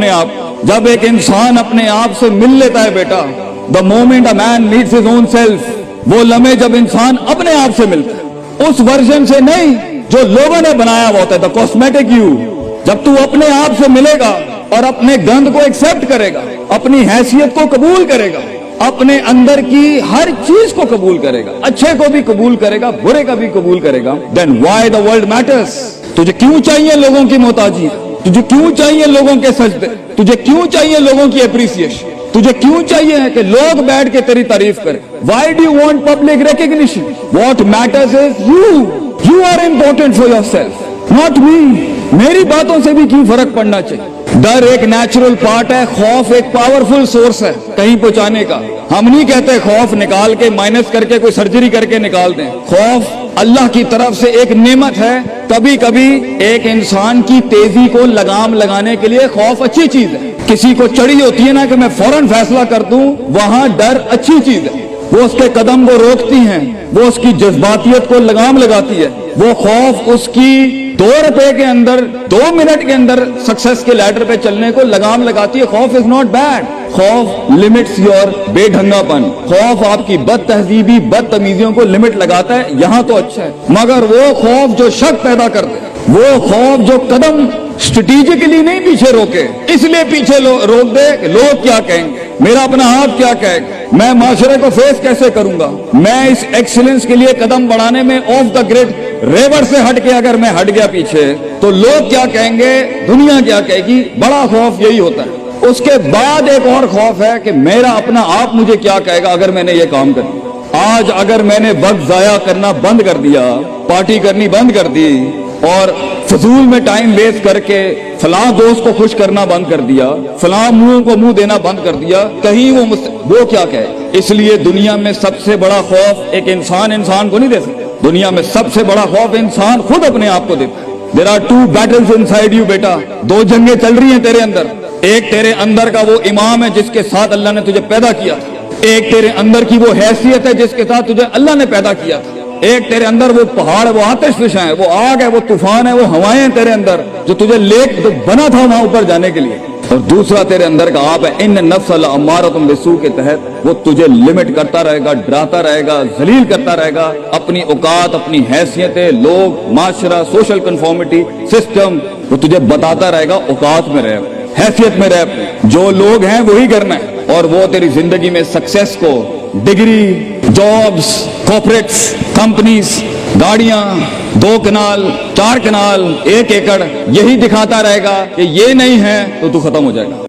अपने आप। जब एक इंसान अपने आप से मिल लेता है बेटा, the moment a man meets his own self, वो लम्हे जब इंसान अपने आप से मिलता है, उस वर्जन से नहीं जो लोगों ने बनाया हुआ होता है, द कॉस्मेटिक यू। जब तू अपने आप से मिलेगा और अपने गंध को एक्सेप्ट करेगा, अपनी हैसियत को कबूल करेगा, अपने अंदर की हर चीज को कबूल करेगा, अच्छे को भी कबूल करेगा, बुरे का भी कबूल करेगा, then why the world matters. तुझे क्यों चाहिए लोगों की मोहताजी, तुझे क्यों चाहिए लोगों के सजदे, तुझे क्यों चाहिए लोगों की अप्रिसिएशन, तुझे क्यों चाहिए है कि लोग बैठ के तेरी तारीफ करें। Why do you want public recognition? What matters is you. You are important for yourself, not me. मेरी बातों से भी क्यों फर्क पड़ना चाहिए। डर एक नेचुरल पार्ट है, खौफ एक पावरफुल सोर्स है कहीं पहुंचाने का। हम नहीं कहते खौफ निकाल के माइनस करके कोई सर्जरी करके निकाल दें। खौफ अल्लाह की तरफ से एक नेमत है। कभी कभी एक इंसान की तेजी को लगाम लगाने के लिए खौफ अच्छी चीज है। किसी को चढ़ी होती है ना कि मैं फौरन फैसला कर दूं, वहां डर अच्छी चीज है। वो उसके कदम को रोकती हैं, वो उसकी जज्बातियत को लगाम लगाती है। वो खौफ उसकी 2 रुपए के अंदर 2 मिनट के अंदर सक्सेस के लैडर पे चलने को लगाम लगाती है। खौफ इज नॉट बैड। खौफ लिमिट्स योर बेढंगापन। खौफ आपकी बद तहजीबी बदतमीजियों को लिमिट लगाता है, यहां तो अच्छा है। मगर वो खौफ जो शक पैदा कर दे, वो खौफ जो कदम स्ट्रेटेजिकली नहीं पीछे रोके, इसलिए पीछे रोक दे कि लोग क्या कहेंगे, मेरा अपना हाथ क्या कहेगा, मैं माशरे को फेस कैसे करूंगा, मैं इस एक्सीलेंस के लिए कदम बढ़ाने में ऑफ द ग्रिड रेवर से हट के अगर मैं हट गया पीछे तो लोग क्या कहेंगे, दुनिया क्या कहेगी। बड़ा खौफ यही होता है। उसके बाद एक और खौफ है कि मेरा अपना आप मुझे क्या कहेगा अगर मैंने ये काम कर दिया। आज अगर मैंने वक्त जाया करना बंद कर दिया, पार्टी करनी बंद कर दी और फजूल में टाइम वेस्ट करके फलां दोस्त को खुश करना बंद कर दिया, फलां मुंह को मुंह देना बंद कर दिया, कहीं वो क्या कहे। इसलिए दुनिया में सबसे बड़ा खौफ एक इंसान को नहीं दे सकता। दुनिया में सबसे बड़ा खौफ इंसान खुद अपने आप को देता है। There are 2 battles inside you बेटा। 2 जंगें चल रही हैं तेरे अंदर। एक तेरे अंदर का वो इमाम है जिसके साथ अल्लाह ने तुझे पैदा किया था। एक तेरे अंदर की वो हैसियत है जिसके साथ तुझे अल्लाह ने पैदा किया था। एक तेरे अंदर वो पहाड़, वो आतिश फिशा है, वो आग है, वो तूफान है, वो हवाएं हैं तेरे अंदर जो तुझे लेक जो बना था वहां ऊपर जाने के लिए। और दूसरा तेरे अंदर का आप है, इन नफ्स अम्मारतुम बिस्सू के तहत वो तुझे लिमिट करता रहेगा, डराता रहेगा, जलील करता रहेगा। अपनी औकात, अपनी हैसियतें, लोग, माशरा, सोशल कन्फॉर्मिटी, सिस्टम, वो तुझे बताता रहेगा औकात में रह, हैसियत में रह, जो लोग हैं वही करना है। और वो तेरी जिंदगी में सक्सेस को, डिग्री, जॉब्स, कॉर्पोरेट्स, कंपनीज, गाड़ियां, 2 कनाल, 4 कनाल, 1 एकड़, यही दिखाता रहेगा कि ये नहीं है तो तू खत्म हो जाएगा।